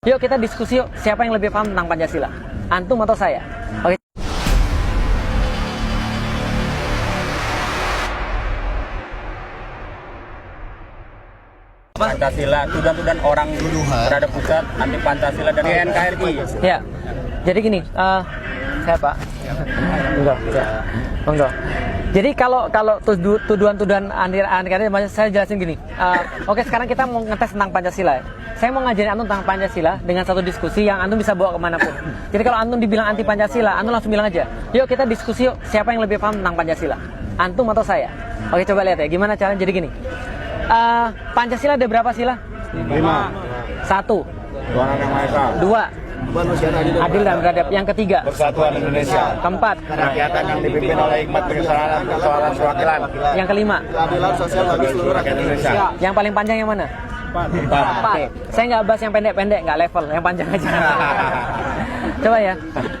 Yuk kita diskusi yuk, siapa yang lebih paham tentang Pancasila? Antum atau saya? Oke. Pancasila, tuduhan orang terhadap pusat anti Pancasila dari NKRI. Ya, jadi gini, siapa? Enggak, ya. Enggak. Jadi kalau tuduhan-tuduhan anti saya jelasin gini. Oke, sekarang kita mau ngetes tentang Pancasila. Saya mau ngajarin antum tentang Pancasila dengan satu diskusi yang antum bisa bawa kemanapun. Jadi kalau antum dibilang anti Pancasila, antum langsung bilang aja, yuk kita diskusi yuk, siapa yang lebih paham tentang Pancasila? Antum atau saya? Oke, coba lihat ya, gimana caranya. Jadi gini, Pancasila ada berapa sila? 5. 1. Tuhan Yang Maha Esa. 2. Adil dan beradab. Yang ketiga, Persatuan Indonesia. keempat, Kerakyatan yang dipimpin oleh hikmat kesetaraan persoalan perwakilan. yang kelima, Keadilan sosial bagi seluruh rakyat Indonesia. yang paling panjang yang mana? 4. Saya nggak bahas yang pendek-pendek, nggak level, yang panjang aja. Coba ya,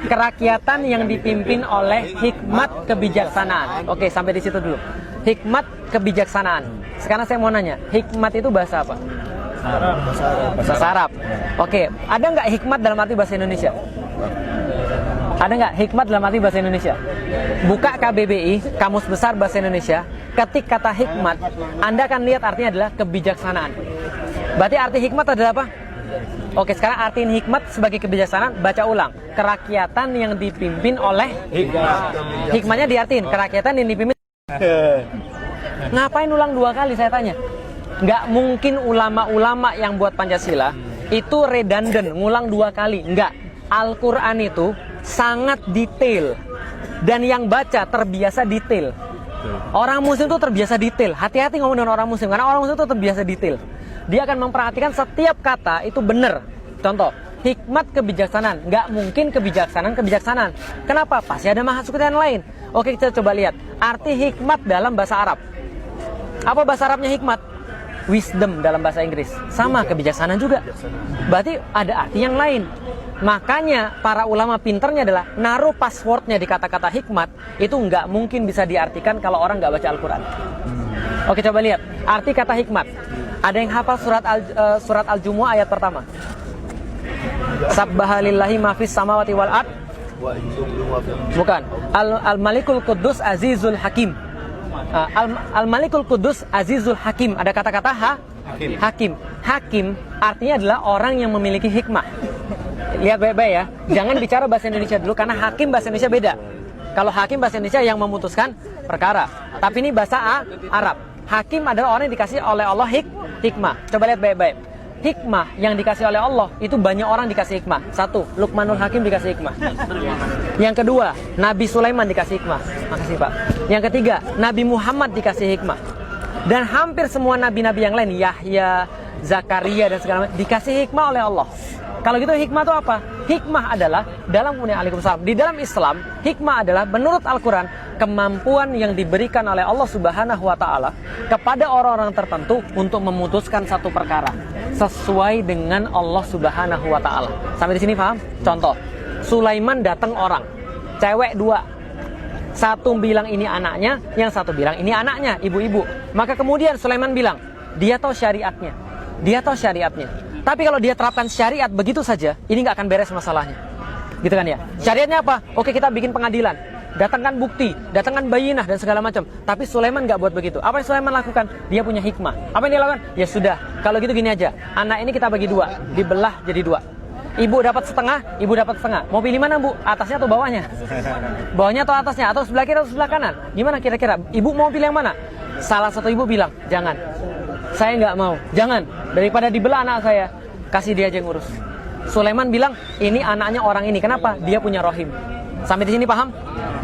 kerakyatan yang dipimpin oleh hikmat kebijaksanaan. Oke, sampai di situ dulu. Hikmat kebijaksanaan. Sekarang saya mau nanya, hikmat itu bahasa apa? Bahasa Arab. Oke, ada nggak hikmat dalam arti bahasa Indonesia? Ada nggak hikmat dalam arti bahasa Indonesia? Buka KBBI, Kamus Besar Bahasa Indonesia, ketik kata hikmat, Anda akan lihat artinya adalah kebijaksanaan. Berarti arti hikmat adalah apa? Oke, sekarang artiin hikmat sebagai kebijaksanaan, baca ulang. Kerakyatan yang dipimpin oleh hikmatnya diartiin, kerakyatan yang dipimpin. Ngapain ulang 2 kali saya tanya? Nggak mungkin ulama-ulama yang buat Pancasila itu redundant, ngulang 2 kali. Nggak. Al-Quran itu sangat detail. Dan yang baca terbiasa detail. Orang muslim itu terbiasa detail. Hati-hati ngomong dengan orang muslim, karena orang muslim itu terbiasa detail. Dia akan memperhatikan setiap kata itu benar. Contoh, hikmat kebijaksanaan. Nggak mungkin kebijaksanaan. Kenapa? Pasti ada maksud yang lain. Oke, kita coba lihat. Arti hikmat dalam bahasa Arab. Apa bahasa Arabnya hikmat? Wisdom dalam bahasa Inggris. Sama, kebijaksanaan juga. Berarti ada arti yang lain. Makanya para ulama pinternya adalah naruh passwordnya di kata-kata hikmat. Itu nggak mungkin bisa diartikan kalau orang nggak baca Al-Quran. Oke, coba lihat. Arti kata hikmat. Ada yang hafal surat Al-Jumu'ah ayat pertama? Sabbahalillahi mafis samawati wal ard. Bukan. Al-Malikul Quddus Azizul Hakim. Al-Malikul Quddus Azizul Hakim. Ada kata-kata Hakim. Hakim artinya adalah orang yang memiliki hikmah. Lihat baik-baik ya. Jangan bicara bahasa Indonesia dulu, karena hakim bahasa Indonesia beda. Kalau hakim bahasa Indonesia yang memutuskan perkara. Tapi ini bahasa Arab. Hakim adalah orang yang dikasih oleh Allah hikmah. Coba lihat baik-baik. Hikmah yang dikasih oleh Allah itu banyak orang dikasih hikmah. 1. Luqmanul Hakim dikasih hikmah. Yang kedua, Nabi Sulaiman dikasih hikmah. Makasih Pak. Yang ketiga, Nabi Muhammad dikasih hikmah. Dan hampir semua nabi-nabi yang lain, Yahya, Zakaria dan segala macam, dikasih hikmah oleh Allah. Kalau gitu hikmah itu apa? Hikmah adalah di dalam Islam, hikmah adalah menurut Al-Quran kemampuan yang diberikan oleh Allah Subhanahu wa Ta'ala kepada orang-orang tertentu untuk memutuskan satu perkara sesuai dengan Allah Subhanahu wa Ta'ala. Sampai di sini paham? Contoh, Sulaiman datang orang, cewek 2. Satu bilang ini anaknya, yang satu bilang ini anaknya, ibu-ibu. Maka kemudian Sulaiman bilang, dia tahu syariatnya. Tapi kalau dia terapkan syariat begitu saja, ini nggak akan beres masalahnya. Gitu kan ya? Syariatnya apa? Oke, kita bikin pengadilan. Datangkan bukti, datangkan bayinah dan segala macam. Tapi Sulaiman nggak buat begitu. Apa yang Sulaiman lakukan? Dia punya hikmah. Apa yang dia lakukan? Ya sudah, kalau gitu gini aja. Anak ini kita bagi 2, dibelah jadi 2. Ibu dapat setengah, ibu dapat setengah. Mau pilih mana, Bu? Atasnya atau bawahnya? Bawahnya atau atasnya? Atau sebelah kiri atau sebelah kanan? Gimana kira-kira? Ibu mau pilih yang mana? Salah satu ibu bilang, jangan. Saya nggak mau. Jangan. Daripada dibelah anak saya, kasih dia aja yang ngurus. Sulaiman bilang, ini anaknya orang ini. Kenapa? Dia punya rohim. Sampai di sini paham?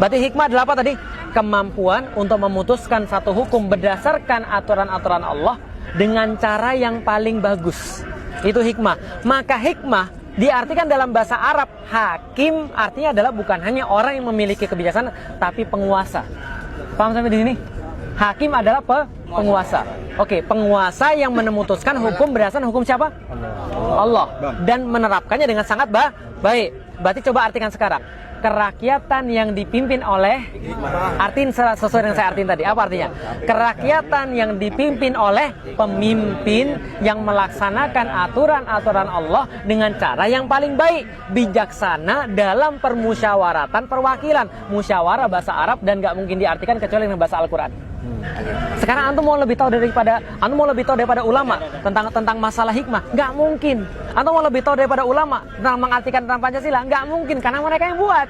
Berarti hikmah adalah apa tadi? Kemampuan untuk memutuskan satu hukum berdasarkan aturan-aturan Allah dengan cara yang paling bagus. Itu hikmah. Maka hikmah diartikan dalam bahasa Arab, hakim artinya adalah bukan hanya orang yang memiliki kebijaksanaan, tapi penguasa. Paham sampai di sini? Hakim adalah penguasa. Oke, penguasa yang memutuskan hukum berdasarkan hukum siapa? Allah. Dan menerapkannya dengan sangat baik. Berarti coba artikan sekarang. Kerakyatan yang dipimpin oleh, artiin sesuai dengan saya artiin tadi. Apa artinya? Kerakyatan yang dipimpin oleh pemimpin yang melaksanakan aturan-aturan Allah dengan cara yang paling baik, bijaksana dalam permusyawaratan perwakilan. Musyawarah bahasa Arab dan nggak mungkin diartikan kecuali dengan bahasa Al-Quran. Sekarang antum mau lebih tahu daripada ulama tentang masalah hikmah? Nggak mungkin. Antum mau lebih tahu daripada ulama tentang mengartikan tentang Pancasila? Nggak mungkin, karena mereka yang buat.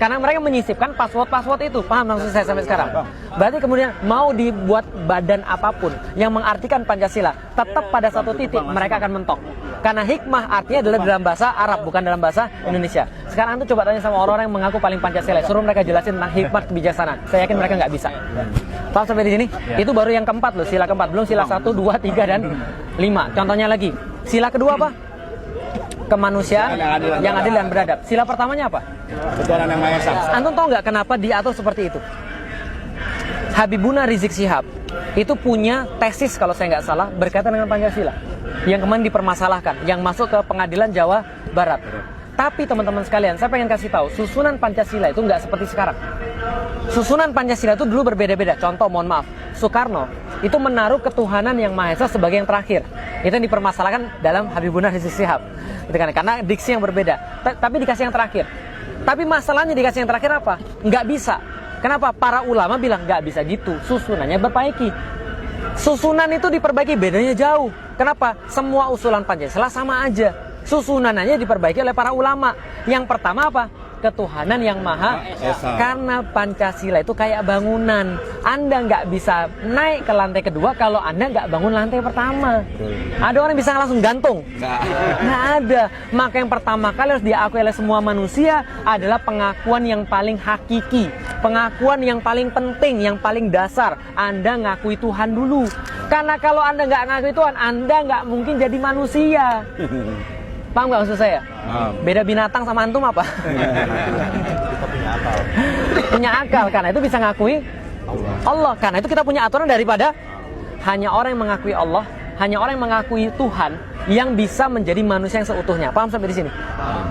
Karena mereka menyisipkan password itu. Paham maksud saya sampai sekarang? Berarti kemudian mau dibuat badan apapun yang mengartikan Pancasila, tetap pada satu titik mereka akan mentok. Karena hikmah artinya adalah dalam bahasa Arab, bukan dalam bahasa Indonesia. Sekarang antum coba tanya sama orang-orang yang mengaku paling Pancasila, suruh mereka jelasin tentang hikmah kebijaksanaan. Saya yakin mereka nggak bisa. Paham sampai di sini? Itu baru yang keempat loh, sila keempat. Belum sila 1, 2, 3, dan 5. Contohnya lagi. Sila kedua apa? Kemanusiaan yang adil dan beradab. Sila pertamanya apa? Ketuhanan yang Maha Esa. Antum tahu nggak kenapa diatur seperti itu? Habibuna Rizik Syihab itu punya tesis, kalau saya nggak salah, berkaitan dengan Pancasila yang kemarin dipermasalahkan, yang masuk ke pengadilan Jawa Barat. Tapi teman-teman sekalian, saya pengen kasih tahu, susunan Pancasila itu nggak seperti sekarang. Susunan Pancasila itu dulu berbeda-beda. Contoh, mohon maaf, Soekarno itu menaruh ketuhanan yang Maha Esa sebagai yang terakhir. Itu yang dipermasalahkan dalam Habibuna Rizik Syihab. Itu kan, karena diksi yang berbeda. Tapi dikasih yang terakhir. Tapi masalahnya dikasih yang terakhir apa? Nggak bisa. Kenapa? Para ulama bilang nggak bisa gitu. Susunannya diperbaiki. Susunan itu diperbaiki, bedanya jauh. Kenapa? Semua usulan Pancasila sama aja. Susunannya diperbaiki oleh para ulama. Yang pertama apa? Ketuhanan yang Maha Esa. Karena Pancasila itu kayak bangunan. Anda nggak bisa naik ke lantai kedua kalau Anda nggak bangun lantai pertama. Ada orang yang bisa langsung gantung? Nggak ada. Maka yang pertama kali harus diakui oleh semua manusia adalah pengakuan yang paling hakiki, pengakuan yang paling penting, yang paling dasar. Anda ngakui Tuhan dulu. Karena kalau Anda nggak ngakui Tuhan, Anda nggak mungkin jadi manusia. Paham nggak maksud saya? Beda binatang sama antum apa? Punya akal, karena itu bisa ngakui Allah. Karena itu kita punya aturan daripada hanya orang yang mengakui Allah, hanya orang yang mengakui Tuhan yang bisa menjadi manusia yang seutuhnya. Paham sampai di sini?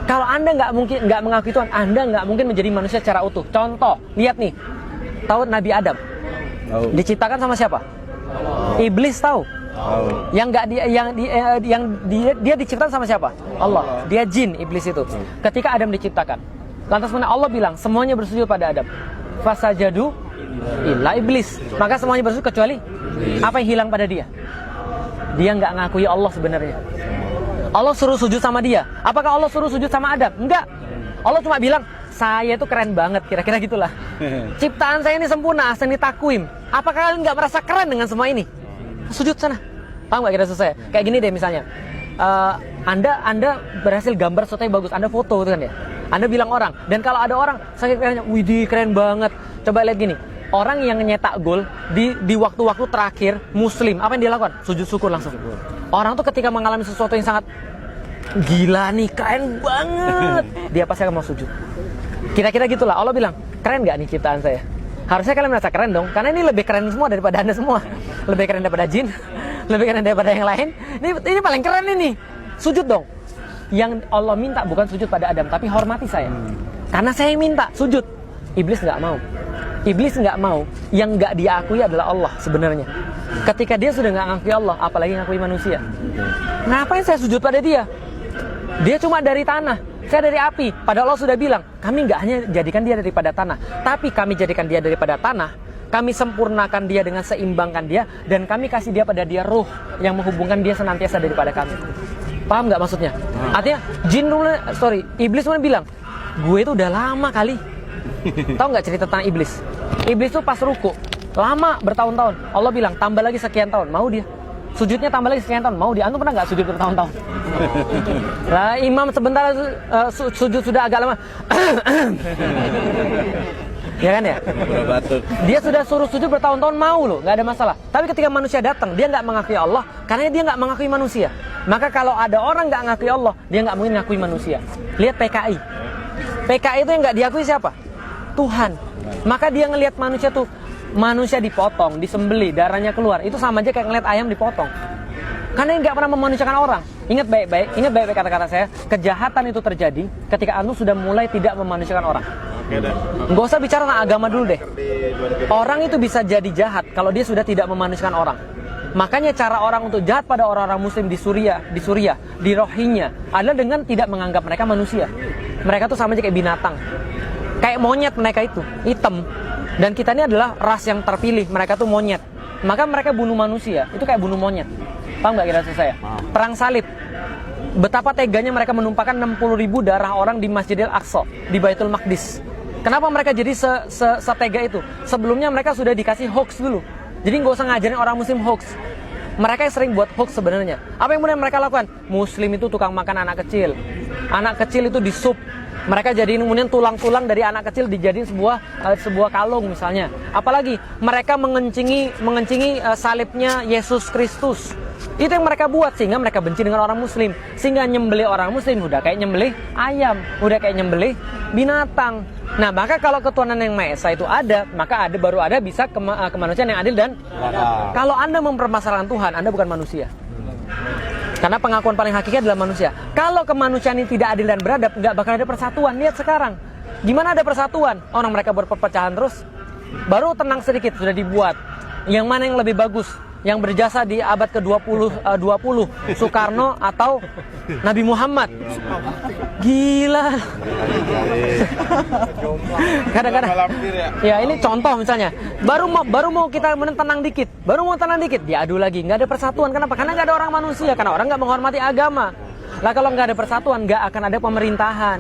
Kalau Anda nggak mengakui Tuhan, Anda nggak mungkin menjadi manusia secara utuh. Contoh, lihat nih, tahu Nabi Adam diciptakan sama siapa? Iblis, tahu? Yang dia diciptakan sama siapa? Allah. Dia jin, iblis itu. Ketika Adam diciptakan, lantas mana Allah bilang semuanya bersujud pada Adam. Fasajadu illa iblis. Maka semuanya bersujud kecuali apa yang hilang pada dia? Dia nggak ngakui Allah sebenarnya. Allah suruh sujud sama dia. Apakah Allah suruh sujud sama Adam? Enggak. Allah cuma bilang, saya itu keren banget, kira-kira gitulah. Ciptaan saya ini sempurna, ahsani takwim. Apakah kalian nggak merasa keren dengan semua ini? Sujud sana. Paham gak kira saya? Kayak gini deh misalnya, Anda berhasil gambar sesuatu yang bagus, Anda foto itu kan ya. Anda bilang orang, dan kalau ada orang sakit kayaknya, widih keren banget. Coba lihat gini, orang yang nyetak gol di waktu-waktu terakhir Muslim, apa yang dia lakukan? Sujud syukur langsung. Orang tuh ketika mengalami sesuatu yang sangat gila nih, keren banget, dia pasti akan mau sujud. Kira-kira gitulah. Allah bilang, keren gak nih ciptaan saya? Harusnya kalian merasa keren dong, karena ini lebih keren semua daripada Anda semua. Lebih keren daripada jin, lebih keren daripada yang lain. Ini paling keren ini. Sujud dong. Yang Allah minta bukan sujud pada Adam, tapi hormati saya. Karena saya yang minta, sujud. Iblis nggak mau. Iblis nggak mau. Yang nggak diakui adalah Allah sebenarnya. Ketika dia sudah nggak ngakui Allah, apalagi ngakui manusia. Ngapain saya sujud pada dia? Dia cuma dari tanah, saya dari api. Padahal Allah sudah bilang, kami nggak hanya jadikan dia daripada tanah, tapi kami jadikan dia daripada tanah. Kami sempurnakan dia dengan seimbangkan dia, dan kami kasih dia pada dia ruh yang menghubungkan dia senantiasa daripada kami. Paham nggak maksudnya? Artinya iblis mulai bilang, gue itu udah lama kali. Tahu nggak cerita tentang iblis? Iblis tuh pas ruku, lama bertahun-tahun. Allah bilang tambah lagi sekian tahun, mau dia. Sujudnya tambah lagi sekian tahun, mau dia. Antum pernah nggak sujud bertahun-tahun? Lah imam sebentar sujud sudah agak lama. Ya kan ya? Dia sudah suruh sujud bertahun-tahun, mau loh, nggak ada masalah. Tapi ketika manusia datang, dia nggak mengakui Allah, karena dia nggak mengakui manusia. Maka kalau ada orang nggak mengakui Allah, dia nggak mungkin mengakui manusia. Lihat PKI. PKI itu yang nggak diakui siapa? Tuhan. Maka dia ngelihat manusia tuh, manusia dipotong, disembeli, darahnya keluar. Itu sama aja kayak ngelihat ayam dipotong. Karena dia nggak pernah memanusiakan orang. Ingat baik-baik kata-kata saya. Kejahatan itu terjadi ketika antum sudah mulai tidak memanusiakan orang. Nggak usah bicara tentang agama dulu deh. Orang itu bisa jadi jahat kalau dia sudah tidak memanusiakan orang. Makanya cara orang untuk jahat pada orang-orang muslim di Suriah, di Rohingya adalah dengan tidak menganggap mereka manusia. Mereka tuh sama aja kayak binatang. Kayak monyet mereka itu, hitam. Dan kita ini adalah ras yang terpilih, mereka tuh monyet. Maka mereka bunuh manusia, itu kayak bunuh monyet. Paham nggak kira-kira saya? Perang salib. Betapa teganya mereka menumpahkan 60.000 darah orang di Masjidil Aqsa, di Baitul Maqdis. Kenapa mereka jadi setega itu? Sebelumnya mereka sudah dikasih hoax dulu. Jadi nggak usah ngajarin orang muslim hoax. Mereka yang sering buat hoax sebenarnya. Apa yang kemudian mereka lakukan? Muslim itu tukang makan anak kecil. Anak kecil itu disup. Mereka jadiin kemudian tulang-tulang dari anak kecil dijadiin sebuah kalung misalnya. Apalagi mereka mengencingi salibnya Yesus Kristus. Itu yang mereka buat sehingga mereka benci dengan orang muslim. Sehingga nyembelih orang muslim udah kayak nyembelih ayam, udah kayak nyembelih binatang. Nah, maka kalau ketuhanan yang Maha Esa itu ada, maka baru ada bisa kemanusiaan yang adil dan kalau Anda mempermasalahkan Tuhan, Anda bukan manusia. Karena pengakuan paling hakiki adalah manusia. Kalau kemanusiaan ini tidak adil dan beradab, nggak bakal ada persatuan. Lihat sekarang, gimana ada persatuan? Orang mereka berperpecahan terus. Baru tenang sedikit sudah dibuat. Yang mana yang lebih bagus? Yang berjasa di abad ke-20, Soekarno atau Nabi Muhammad? Gila. Kadang-kadang. Ya ini contoh misalnya. Baru mau kita tenang dikit. Diadu lagi. Nggak ada persatuan. Kenapa? Karena nggak ada orang manusia. Karena orang nggak menghormati agama. Lah kalau nggak ada persatuan, nggak akan ada pemerintahan.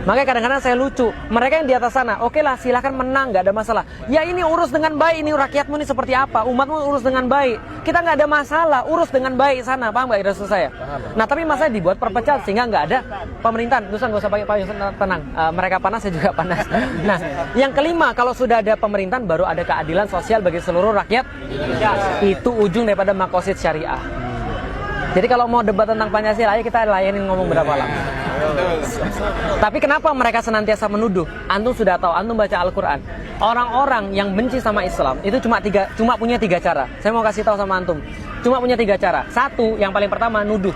Makanya kadang-kadang saya lucu. Mereka yang di atas sana, oke lah silahkan menang, nggak ada masalah. Ya ini urus dengan baik, ini rakyatmu ini seperti apa, umatmu urus dengan baik. Kita nggak ada masalah, urus dengan baik sana, paham nggak kira saya? Nah tapi masalah dibuat perpecahan sehingga nggak ada pemerintahan. Terus nggak usah pakai payung, tenang. Mereka panas, saya juga panas. Nah yang kelima, kalau sudah ada pemerintahan, baru ada keadilan sosial bagi seluruh rakyat. Itu ujung daripada maqasid syariah. Jadi kalau mau debat tentang Pancasila, ayo kita layanin ngomong berapa lama. Tapi kenapa mereka senantiasa menuduh? Antum sudah tahu, antum baca Al-Quran. Orang-orang yang benci sama Islam itu cuma punya 3 cara. Saya mau kasih tahu sama antum. Cuma punya 3 cara. Satu, yang paling pertama nuduh.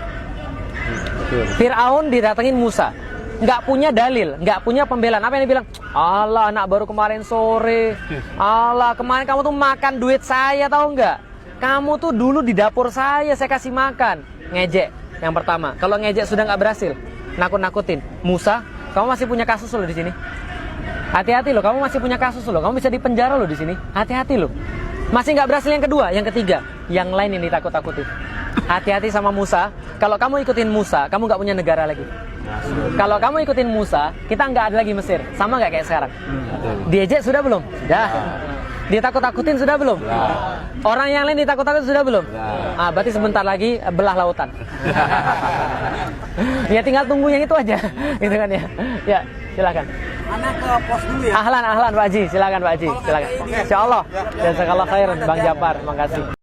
Fir'aun didatengin Musa, nggak punya dalil, nggak punya pembelaan. Apa yang dia bilang? Allah, anak baru kemarin sore. Allah, kemarin kamu tuh makan duit saya, tahu nggak? Kamu tuh dulu di dapur saya kasih makan. Ngejek yang pertama. Kalau ngejek sudah nggak berhasil, nakut-nakutin. Musa, kamu masih punya kasus loh di sini. Hati-hati loh, kamu masih punya kasus loh. Kamu bisa dipenjara loh di sini. Hati-hati loh. Masih nggak berhasil yang kedua, yang ketiga, yang lain yang ditakut-takutin. Hati-hati sama Musa. Kalau kamu ikutin Musa, kamu nggak punya negara lagi. Kalau kamu ikutin Musa, kita nggak ada lagi Mesir. Sama nggak kayak sekarang? Diejek sudah belum? Dah. Ditakut-takutin sudah belum? Orang yang lain ditakut-takutin sudah belum? Berarti sebentar lagi belah lautan. Ya tinggal tunggu yang itu aja, gitu kan ya. Ya, silakan. Anak ke pos dulu ya. Ahlan Pak Haji, silakan Pak Haji, silakan. Insyaallah. Jazakallah khairan Bang Japar, makasih.